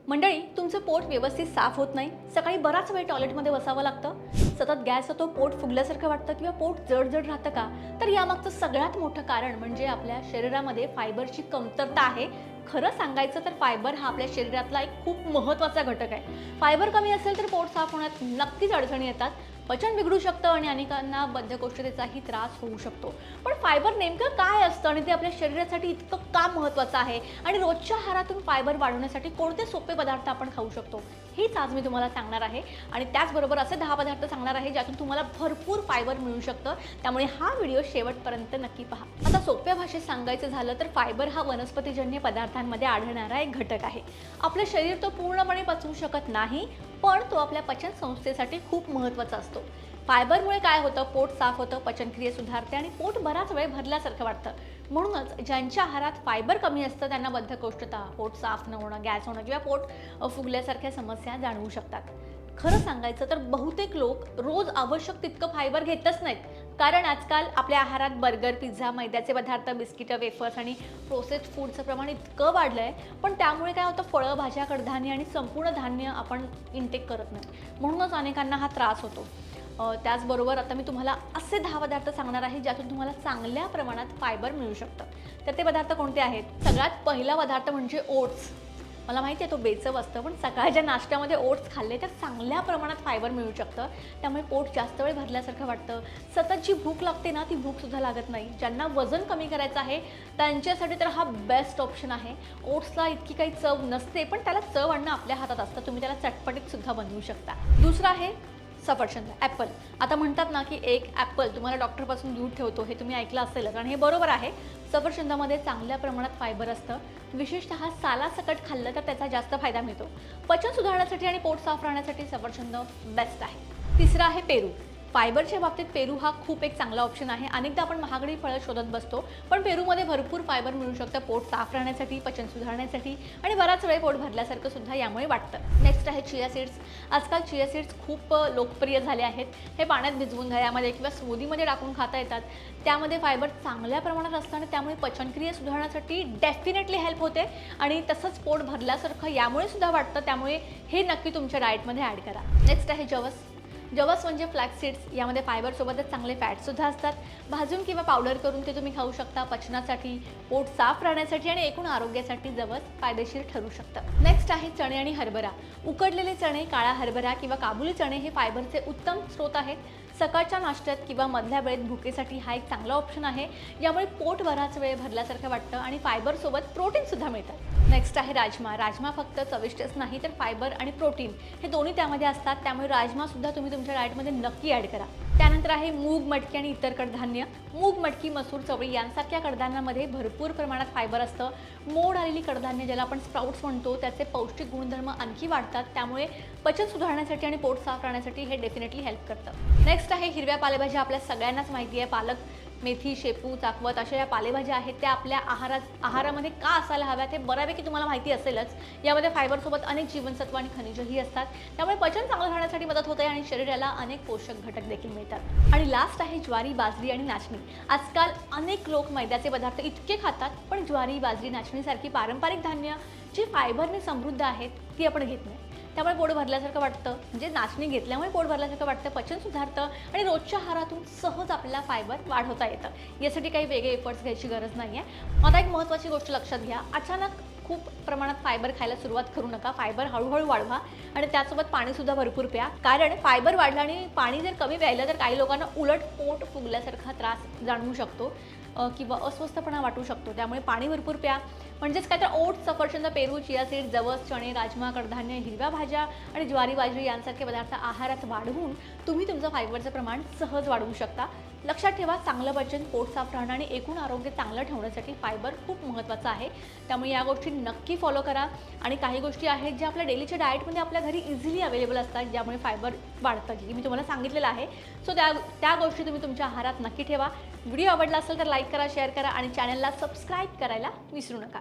मंडळी, तुमचं पोट व्यवस्थित साफ होत नाही, सकाळी बराच वेळ टॉयलेटमध्ये बसावं लागतं, सतत गॅस होतो, पोट फुगल्यासारखं वाटतं किंवा पोट जड राहतं का? तर यामागचं सगळ्यात मोठं कारण म्हणजे आपल्या शरीरामध्ये फायबरची कमतरता आहे. खरं सांगायचं तर फायबर हा आपल्या शरीरातला एक खूप महत्त्वाचा घटक आहे. फायबर कमी असेल तर पोट साफ होण्यात नक्कीच अडचणी येतात, पचन बिघडू शकतं आणि अनेकांना बद्धकोष्ठतेचाही त्रास होऊ शकतो. पण फायबर नेमकं काय असतं आणि ते आपल्या शरीरासाठी इतकं का महत्त्वाचं आहे आणि रोजच्या आहारातून फायबर वाढवण्यासाठी कोणते सोपे पदार्थ आपण खाऊ शकतो, हेच आज मी तुम्हाला सांगणार आहे. आणि त्याचबरोबर असे 10 पदार्थ सांगणार आहे ज्यातून तुम्हाला भरपूर फायबर मिळू शकतं. त्यामुळे हा व्हिडिओ शेवटपर्यंत नक्की पहा. आता सोप्या भाषेत सांगायचं झालं तर फायबर हा वनस्पतीजन्य पदार्थांमध्ये आढळणारा एक घटक आहे. आपलं शरीर तो पूर्णपणे पचवू शकत नाही, पण तो आपल्या पचन संस्थेसाठी खूप महत्त्वाचा असतो. फायबरमुळे काय होतं, पोट साफ होतं, पचनक्रिया सुधारते आणि पोट बराच वेळ भरल्यासारखं वाटतं. म्हणूनच ज्यांच्या आहारात फायबर कमी असतं त्यांना बद्धकोष्ठता, पोट साफ न होणं, गॅस होणं किंवा पोट फुगल्यासारख्या समस्या जाणवू शकतात. खरं सांगायचं तर बहुतेक लोक रोज आवश्यक तितकं फायबर घेतच नाहीत, कारण आजकाल आपल्या आहारात बर्गर, पिझ्झा, मैद्याचे पदार्थ, बिस्किटं, वेफर्स आणि प्रोसेस्ड फूडचं प्रमाण इतकं वाढलं आहे. पण त्यामुळे काय होतं, फळं, भाज्या, कडधान्य आणि संपूर्ण धान्य आपण इंटेक करत नाही, म्हणूनच अनेकांना हा त्रास होतो. त्याचबरोबर आता मी तुम्हाला असे 10 पदार्थ सांगणार आहे ज्यातून तुम्हाला चांगल्या प्रमाणात फायबर मिळू शकतं. तर ते पदार्थ कोणते आहेत? सगळ्यात पहिला पदार्थ म्हणजे ओट्स. मला माहिती आहे तो बेचव असतं, पण सकाळच्या नाश्त्यामध्ये ओट्स खाल्ले तर चांगल्या प्रमाणात फायबर मिळू शकतं. त्यामुळे पोट जास्त वेळ भरल्यासारखं वाटतं, सतत जी भूक लागते ना ती भूकसुद्धा लागत नाही. ज्यांना वजन कमी करायचं आहे त्यांच्यासाठी तर हा बेस्ट ऑप्शन आहे. ओट्सला इतकी काही चव नसते, पण त्याला चव आणणं आपल्या हातात असतं. तुम्ही त्याला चटपटीतसुद्धा बनवू शकता. दुसरं आहे सफरचंद, ॲपल. आता म्हणतात ना की एक ॲपल तुम्हाला डॉक्टरपासून दूर ठेवतो, हे तुम्ही ऐकलं असेलच आणि हे बरोबर आहे. सफरचंदामध्ये चांगल्या प्रमाणात फायबर असतं. विशेषतः सालासकट खाल्लं तर त्याचा जास्त फायदा मिळतो. पचन सुधारण्यासाठी आणि पोट साफ राहण्यासाठी सफरचंद बेस्ट आहे. तिसरं आहे पेरू. फायबरच्या बाबतीत पेरू हा खूप एक चांगला ऑप्शन आहे. अनेकदा आपण महागडी फळं शोधत बसतो, पण पेरूमध्ये भरपूर फायबर मिळू शकतं पोट साफ राहण्यासाठी, पचन सुधारण्यासाठी आणि बराच वेळ पोट भरल्यासारखं सुद्धा यामुळे वाटतं. नेक्स्ट आहे चिया सीड्स. आजकाल चिया सीड्स खूप लोकप्रिय झाले आहेत. हे पाण्यात भिजवून दह्यामध्ये किंवा स्मूदीमध्ये टाकून खाता येतात. त्यामध्ये फायबर चांगल्या प्रमाणात असतं आणि त्यामुळे पचनक्रिया सुधारण्यासाठी डेफिनेटली हेल्प होते आणि तसंच पोट भरल्यासारखं यामुळे सुद्धा वाटतं. त्यामुळे हे नक्की तुमच्या डाएटमध्ये ॲड करा. नेक्स्ट आहे जवस. जवस म्हणजे फ्लॅक्स सीड्स. यामध्ये फायबरसोबतच चांगले फॅटसुद्धा असतात. भाजून किंवा पावडर करून ते तुम्ही खाऊ शकता. पचनासाठी, पोट साफ राहण्यासाठी आणि एकूण आरोग्यासाठी जवस फायदेशीर ठरू शकतं. नेक्स्ट आहे चणे आणि हरभरा. उकडलेले चणे, काळा हरभरा किंवा काबुली चणे हे फायबरचे उत्तम स्रोत आहेत. सकाळच्या नाश्त्यात किंवा मधल्या वेळेत भुकेसाठी हा एक चांगला ऑप्शन आहे. यामुळे पोट बराच वेळ भरल्यासारखं वाटतं आणि फायबरसोबत प्रोटीनसुद्धा मिळतात. नेक्स्ट आहे राजमा. राजमा फक्त चविष्टच नाही तर फायबर आणि प्रोटीन हे दोन्ही त्यामध्ये असतात. त्यामुळे राजमासुद्धा तुम्ही तुमच्या डाएटमध्ये नक्की ॲड करा. त्यानंतर आहे मूग, मटकी आणि इतर कडधान्य. मूग, मटकी, मसूर, चवळी यांसारख्या कडधान्यांमध्ये भरपूर प्रमाणात फायबर असतं. मोड आलेली कडधान्य ज्याला आपण स्प्राउट्स म्हणतो, त्याचे पौष्टिक गुणधर्म आणखी वाढतात. त्यामुळे पचन सुधारण्यासाठी आणि पोट साफ राहण्यासाठी हे डेफिनेटली हेल्प करतं. नेक्स्ट आहे हिरव्या पालेभाज्या. आपल्या सगळ्यांनाच माहिती आहे, पालक, मेथी, शेपू, चाकवत अशा या पालेभाज्या आहेत त्या आपल्या आहारामध्ये का असायला हव्यात हे बऱ्यापैकी तुम्हाला माहिती असेलच. यामध्ये फायबरसोबत अनेक जीवनसत्व आणि खनिजही असतात. त्यामुळे पचन चांगलं राहण्यासाठी मदत होते आणि शरीराला अनेक पोषक घटक देखील मिळतात. आणि लास्ट आहे ज्वारी, बाजरी आणि नाचणी. आजकाल अनेक लोक मैद्याचे पदार्थ इतके खातात, पण ज्वारी, बाजरी, नाचणीसारखी पारंपरिक धान्य जी फायबरने समृद्ध आहेत ती आपण घेत नाही. त्यामुळे पोट भरल्यासारखं वाटतं, म्हणजे नाचणी घेतल्यामुळे पोट भरल्यासारखं वाटतं, पचन सुधारतं आणि रोजच्या आहारातून सहज आपल्याला फायबर वाढवता येतं. यासाठी काही वेगळे एफर्ट्स घ्यायची गरज नाही आहे. आता एक महत्त्वाची गोष्ट लक्षात घ्या, अचानक खूप प्रमाणात फायबर खायला सुरुवात करू नका. फायबर हळूहळू वाढवा आणि त्यासोबत पाणीसुद्धा भरपूर प्या, कारण फायबर वाढलं आणि पाणी जर कमी प्यायलं तर काही लोकांना उलट पोट फुगल्यासारखा त्रास जाणवू शकतो किंवा अस्वस्थपणा वाटू शकतो. त्यामुळे पाणी भरपूर प्या. म्हणजेच काय तर ओट्स, सफरचंद, पेरू, चिया सीड, जवस, चणे, राजमा, कडधान्य, हिरव्या भाज्या आणि ज्वारी, बाजरी यांसारखे पदार्थ आहारात वाढवून तुम्ही तुमचं फायबरचं प्रमाण सहज वाढवू शकता. लक्षात ठेवा, चांगलं पचन, पोट साफ राहणं आणि एकूण आरोग्य चांगलं ठेवण्यासाठी फायबर खूप महत्त्वाचं आहे. त्यामुळे या गोष्टी नक्की फॉलो करा. आणि काही गोष्टी आहेत ज्या आपल्या डेलीच्या डाएटमध्ये आपल्या घरी इझिली अवेलेबल असतात, ज्यामुळे फायबर वाढतं, की मी तुम्हाला सांगितलेलं आहे. सो त्या गोष्टी तुम्ही तुमच्या आहारात नक्की ठेवा. व्हिडिओ आवडला असेल तर लाईक करा, शेअर करा आणि चॅनलला सबस्क्राईब करायला विसरू नका.